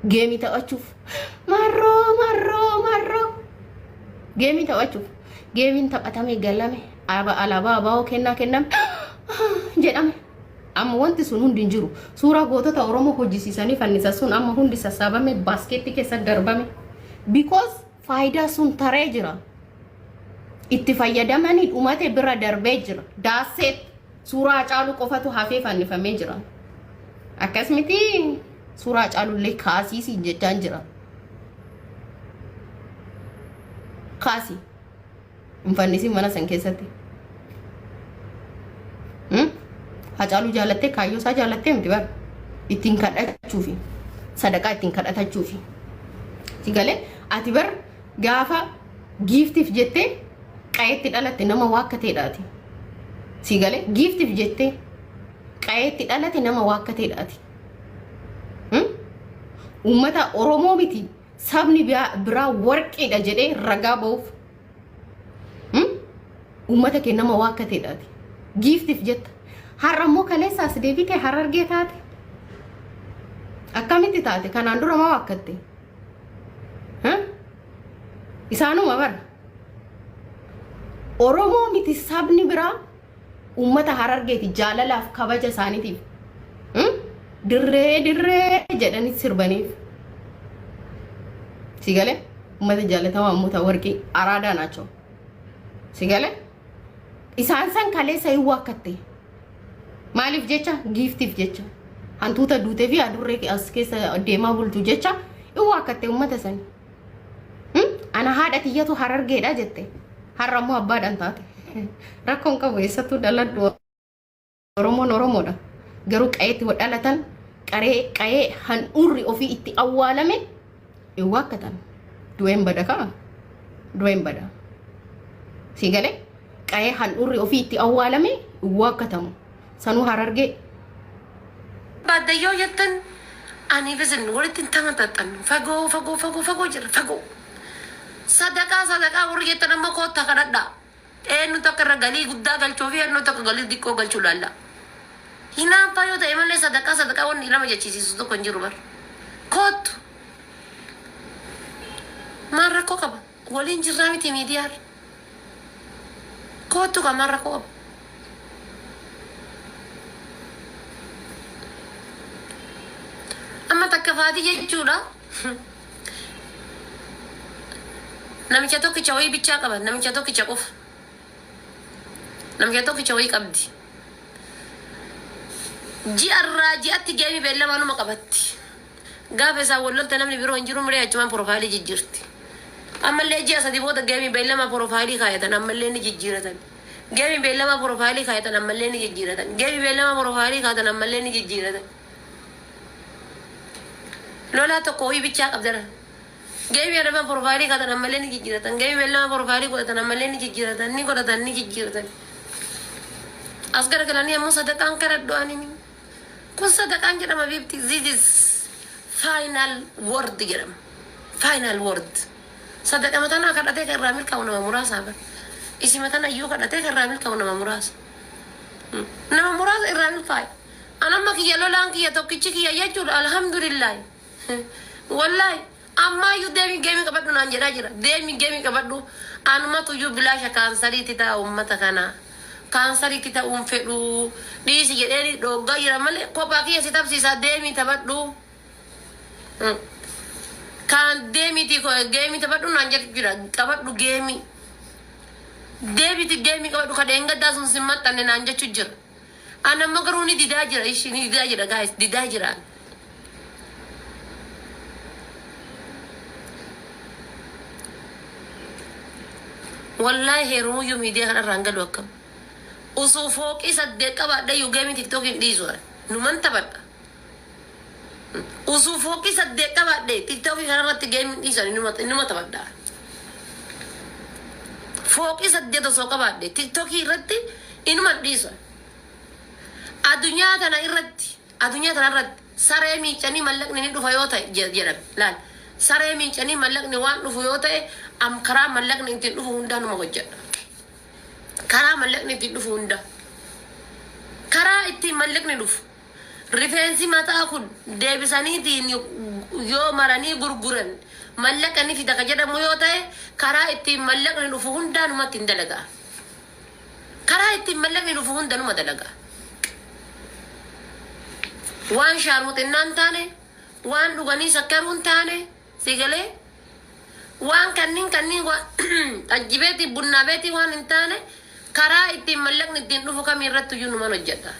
جيمي تأشوف مرة جيمي تأشوف جيمي تبقى قلمي أبا على بابا وكنا jedhame amma wanti sun hundi jiru suuraa gootota oromoo hojjisiisanii fannisa sun amma hundi sassaabame baaskeetti keessa darbame because faayidaa sun taree jira itti fayyadamanii dhumate bira darbee jira daaseet suuraa caalu qofatu hafee fannifamee jira akkasumatti suuraa caalullee kaasiisi jechaan jira kaasi infannisi mana san keessatti Hacalu jaalatte kaayyo isaa jaalatte miti bar ittiin kadhachuufi sadaqaa ittiin kadhatachuufi sigale ati bar gaafa giiftiif jettee qayetti dhalatte nama waakkateedhaati sigale giiftiif jettee qayetti dhalatte nama waakkateedhaati ummata oromoo miti sabni biraa warqeedha jedhee ragaa ba'uuf ummata kee nama waakkateedhaati giiftiif jetta har'ammoo kaleessaas deebite harargee taate akkamitti taate kanaan dura ma wakkatte isaanuma bara oromoo miti sabni biraa ummata harargeeti jaalalaaf kabaja isaaniitiif dirree jedhanii sirbaniif sigale ummata jaalatamaa ummata warqii araadaa naachoo sigale isaan san kaleessa hin wakkatte maaliif jecha giiftiif jecha hantuuta duutee fi adurree as keessa deemaa bultu jecha in wakkatte ummata sani ana haadha tiyyatu harargeedha jette har'ammoo abbaadhaan taate rakkoon qabu eessattuu dhaladhu oromoodha garuu qayeetti dhalatan qayee handhuurri ofii itti awwaalame in wakkatan du'een bada kaa du'een bada sigale qayee handhuurri ofii itti awwaalame in wakkatamu sanu hararge baadiyyaa jettan ani bisin walitti tamatatan fago jira fago sadaqaa warri jettan amma koota kadhadha eenyu tokko irra galii guddaa galchuu fi eenyu tokko galii xiqqoo galchuu laalla hinaan fayyoo ta'e malee sadaqaa wanni lama jechisiisu tokko hin jiru bar kootu maal rakkoo qaba waliin jirraa miti miidiyaar kootu ka maal rakkoo qaba amma takka faati jechuudha namicha tokkicha wayii bichaa qaba namicha tokkicha qofa namicha tokkicha wayii qabdi ji'atti geemi beellamaanuma qabatti gaafa isaa wallolta namni biroo hin jiru miree achumaan profaayilii jijjiirti ammallee ji'a sadii booda geemi beellama profaayilii kaayatan ammallee ni jijjiiratan geemi beellama profaayilii kaayatan ammallee ni jijjiiratan geemi beellama profaayilii kaayatan ammallee ni jijjiiratan lola tokko wayii bichaa qabdara geemi adama profaayilii kaayatan ammallee ni jijjiiratan geemi beellama profaayilii godhatan ammallee ni jijjiiratan ni godhatan ni jijjiiratan as garagalanii ammoo sadaqaan kadhadhu anini kun sadaqaan jedhama bifti this is final word jedhama final word sadaqa matana kadhatee kan irraa milkaa'u nama muraasa bar isi matana iyyuu kadhatee kan irraa milkaa'u nama muraasa irraa milkaa'e anamma kiyya lolaan kiyya tokkichi kiyya jechuudha alhamdulillah wallahi amma iyyuu deemi geemi qabadhu naan jedhaa jira deemi geemi qabadhu anumatu iyyuu bilaasha kaansariitti ta'a ummata kanaa kaansariitti ta'uun fedhu dhiisi jedheeni dhoggaa jira malee kophaa kiyya si tabsiisaa deemii taphadhu kan deemiti geemii taphadhu naan jedhu jira qabadhu geemii deebiti geemii qabadhu ka deengaddaa sun sin maxxanne naan jechu jira anamma garuu ni didaa jira ishi ni didaa jira gaayis didaa jira wallahi heerumuyyuu miidiyaa kanarraan galu akkam usuu fooqii saddeet qabaadha iyyuu geemii tiktookiin dhiisuudhaan numan taphadha usuu fooqii saddeet qabaadhe tiktookii kanarratti geemiin dhiisan inuma taphadha fooqii saddeet osoo qabaadhe tiktookii irratti inuma dhiisan addunyaa tana irratti saree miicanii mallaqni ni dhufa yoo ta'e jedhame laal saree miicanii mallaqni waan dhufu yoo ta'e karaa mallaqni ittiin dhufu hundaa numa hojjedha karaa mallaqni ittiin dhufu hunda karaa ittiin mallaqni dhufu rifeensi mataa kun deebisaniitiin yoo maranii gurguran mallaqanii fi daka jedhamu yoo ta'e karaa ittiin mallaqni dhufu hundaanumatti hin dalagaa. Karaa ittiin mallaqni dhufu hundaanuma dalagaa. Waan shaarmuxinnaan taane, waan dhuganii sakkaruun taane, sigalee waan kanniin ajjibeeti bunnaa beeti waan hin taane karaa ittiin mallaqni ittiin dhufu kamiirratti iyyuu numan hojjedha.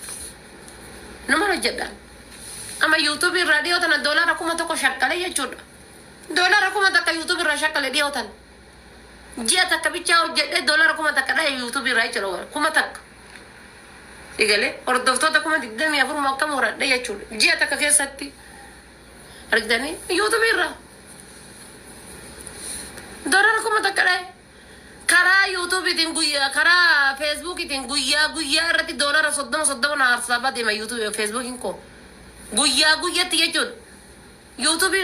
Numan hojjedha. Ama YouTube raadiyoo tana $1 kuma shakkale jechuudha. $1 kuma takka YouTube irraa shakkale dhiyootan. Ji'a takka bichaa hojjedhe $1 kuma takka dhahe YouTube irraa jechuudha. Kuma takka. Sigalee hordoftoota 24 akka muradhe jechuudha. Ji'a takka keessatti argitanii YouTube irraa. $1 kuma takka dhahe. Karaa YouTube itiin guyyaa karaa Facebook itiin guyyaa irratti $30 na harsaabaa deema YouTube Facebook ko. Guyyaatti jechuudha. YouTube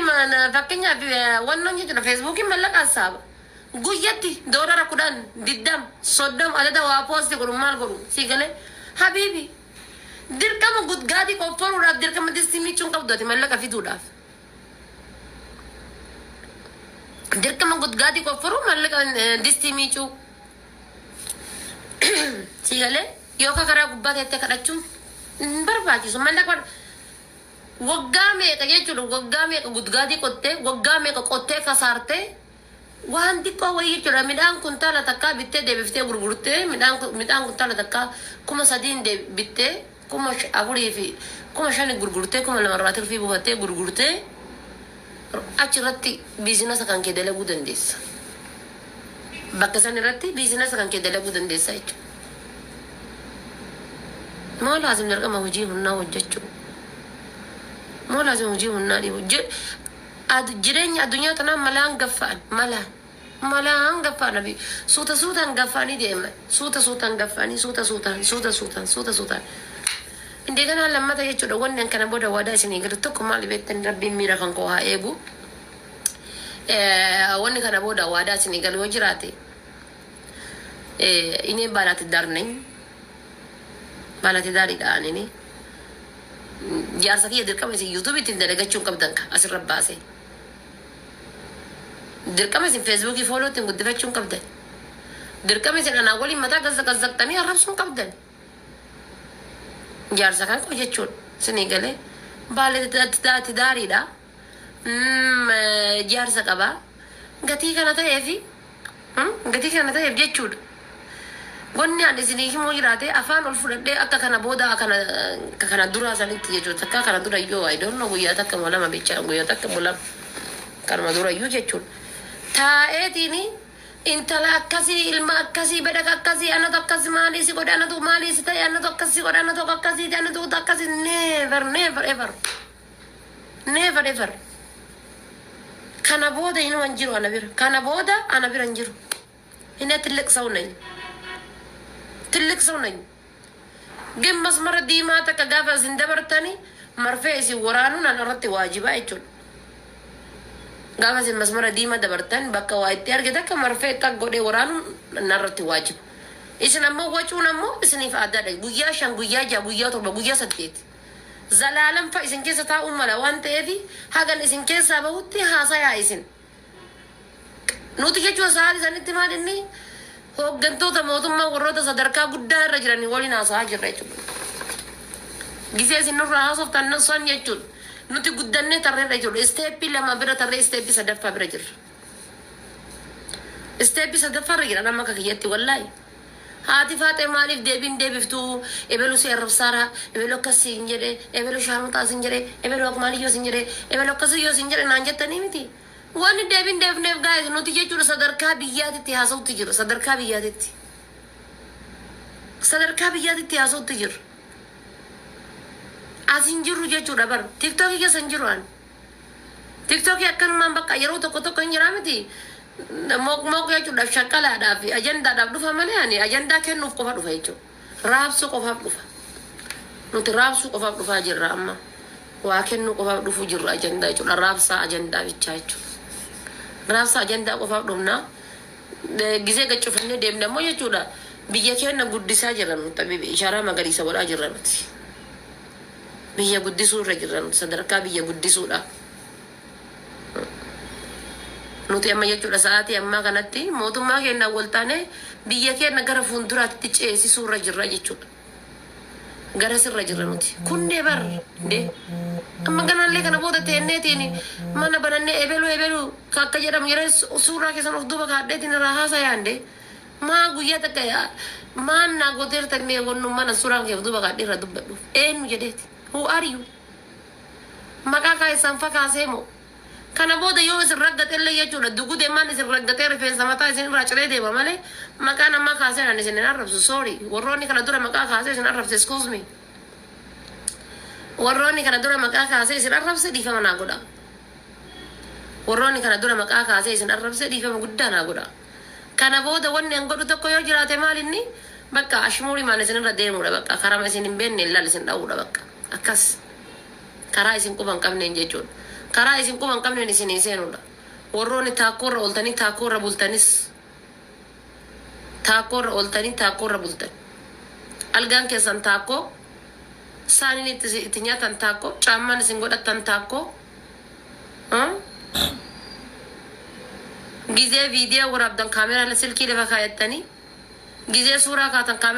fakkeenyaaf wannan jechuudha Facebook mallaqa hasaaba. Guyyaatti $10 10 30 adada waa posti godhu maal godhu sigalee habibi dirqama gudgaadii qophaa'uudhaaf dirqama disimichuun qabdooti mallaqa fiduudhaaf. Dirqama gudgaadii qophaa'uu mallaqa disimichuu sigalee yookaan karaa gubbaa teettee kadhachuun hin barbaachisu mallaqa waggaa meeqa jechuudha waggaa meeqa gudgaadii qottee waggaa meeqa qottee kasaartee waan xiqqoo wayii jechuudha midhaan kuntaala takkaa bittee deebiftee gurgurtee midhaan kuntaala takkaa 3,000 bittee 4,000 fi 5,000 gurgurtee 2,200 fi buufattee gurgurtee achirratti biizinasa kan kee dalaguu dandeessa. Bakka san irratti biizinasa kan kee dalaguu dandeessa jechuudha. Moo laazim dirqama hojii humnaa hojjechuu. Moo laazim hojii humnaa dhibu. Jireenya addunyaa tanaan malaan gaffa'an malaan gaffa'an nabi suutaan gaffaanii deeman suutaan gaffaanii suutaan. Indee kanaan lammata jechuudha wanni kana booda waadaa isinii gadi tokko maal beektan rabbiin miira kan koo haa eegu. Wanni kana booda waadaa isinii gadi yoo jiraate inni baalaati darnañ baalaati daariidhaan inni jaarsa kiyya dirqama isin YouTube ittiin dalagachuun qabdan ka asirra baase. Dirqama isin Facebook follow ittiin guddifachuun qabdan. Dirqama isin anaa waliin mataa gazzaqazzaqxanii arrabsuun qabdan. Jaarsa kan koo jechuudha isinii galee baalaati daariidha. Jaarsa qabaa gatii kana ta'eef jechuudha. Wanni ani isinii himuu jiraate afaan ol fudhadhee akka kana booda kana dura sanitti jechuudha. Takka kana dura iyyuu I don't know guyyaa takka moo lama bichaa guyyaa takka moo lama kanuma dura iyyuu jechuudha. Taa'eetiini intala akkasii ilma akkasii bedaka akkasii anatu akkasii maaliisi godhe anatu maaliisi ta'e anatu akkasii godhe anatu akkasii ta'e anatu akkasii never ever. Kana booda inni waan jiru ana bira. Kana booda ana bira hin jiru. Inni tillik ሰው ነኝ ግን መስመር ዲማ ተከጋፈ ዝንደበርተኒ መርፌ ሲ ወራኑን አንረቲ ዋጅባ አይቹን ጋፈ መስመር ዲማ ደበርተን በቃ ዋይት ያርገ መርፌ ተጎዴ ወራኑን አንረቲ ዋጅብ እስነሞ ወጩነሞ እስኒ ፈአዳደ ጉያ ሻን ጉያ ጃ ጉያ ቶ በጉያ ሰጥቴት ዘላለም ፈይስን ከሰታ ኡመላ ዋንተ ኤዲ ሀገን እስን ከሳ በውቲ ሀሳ ያይስን ኑቲ ከቹ ሳሪ ዘንት ማድኒ hooggantoota mootummaa warroota sadarkaa guddaa irra jiran waliin haasaa jirra jechuudha. Gisee isin nurraa haasoftan san jechuudha. Nuti guddannee tarreerra jechuudha. Isteeppii lama bira tarree isteeppii sadaffaa bira jirra. Isteeppii sadaffaa irra jira nama akka kiyyatti wallaahi. Haati faatee maaliif deebiftuu ebelu si arrabsaara ebelu akkasii hin jedhe ebelu shaamutaa sin jedhe ebelu akmaaliyyoo sin jedhe ebelu akkasiyyoo sin jedhe naan jettanii miti. Wanni deebindeef gaa'e nuti jechuudha sadarkaa biyyaatitti haasawutti jira sadarkaa biyyaatitti haasawutti jira asin jirru jechuudha bar tiktookii keessa hin jiru an tiktookii akkanumaan bakka yeroo tokko hin jiraa miti mook jechuudhaaf shakkalaadhaaf ajandaadhaaf dhufa malee ani ajandaa kennuuf qofa dhufa jechuudha raabsuu qofaaf dhufa nuti raabsuu qofaaf dhufaa jirra amma waa kennuu qofaaf dhufu jirra ajandaa jechuudha raabsaa ajandaa bichaa jechuudha. Raabsa ajandaa qofaaf dhumna gisee gaccufannee deemnammoo jechuudha biyya keenya guddisaa jiran ishaaraa magariisa godhaa jirra nuti biyya guddisuu irra jirran sadarkaa biyya guddisuudha. Nuti amma jechuudha sa'aatii ammaa kanatti mootummaa keenyaa wal taane biyya keenya gara fuulduraatti ceesisuu irra jirra jechuudha. Gara sirra jirra nuti. Kunnee bar de amma ganallee kana booda teenneetiin mana banannee ebelu akka jedhamu yeroo suuraa keessan of duuba kaadheetiin irraa haasayaan de maa guyyaa takka maan naa gooteertan mee wannu mana suuraa kee of duuba kaadhee irra dubbadhu eenyu jedheeti. Who are you? Maqaa kaa'isan fakaasee moo? Kana booda yoo isin raggateellee jechuudha dugudee maan isin raggatee rifeensa mataa isin irraa ciree deema malee maqaa namaa kaasee naan isin hin arrabsu sorry warroonni kana dura maqaa kaasee isin arrabse excuse me warroonni kana dura maqaa kaasee isin arrabse dhiifama naa godha warroonni kana dura maqaa kaasee isin arrabse dhiifama guddaa naa godha kana booda wanni an godhu tokko yoo jiraate maal inni bakka ashmuuri maan isin irra deemuudha bakka karama isin hin beenne ilaal isin dha'uudha bakka akkas karaa isin quban qabneen jechuudha. Karaa isin quban qabneen isin seenuudha. Warroonni taakkoorra ooltanii taakkoorra bultanis taakkoorra ooltanii taakkoorra bultan. Algaan keessan taakkoo saaniin itti nyaatan taakkoo caammaan isin godhatan taakkoo gizee viidiyoo waraabdan kaameraa silkii lafa kaayattanii gizee suuraa kaatan kaameraa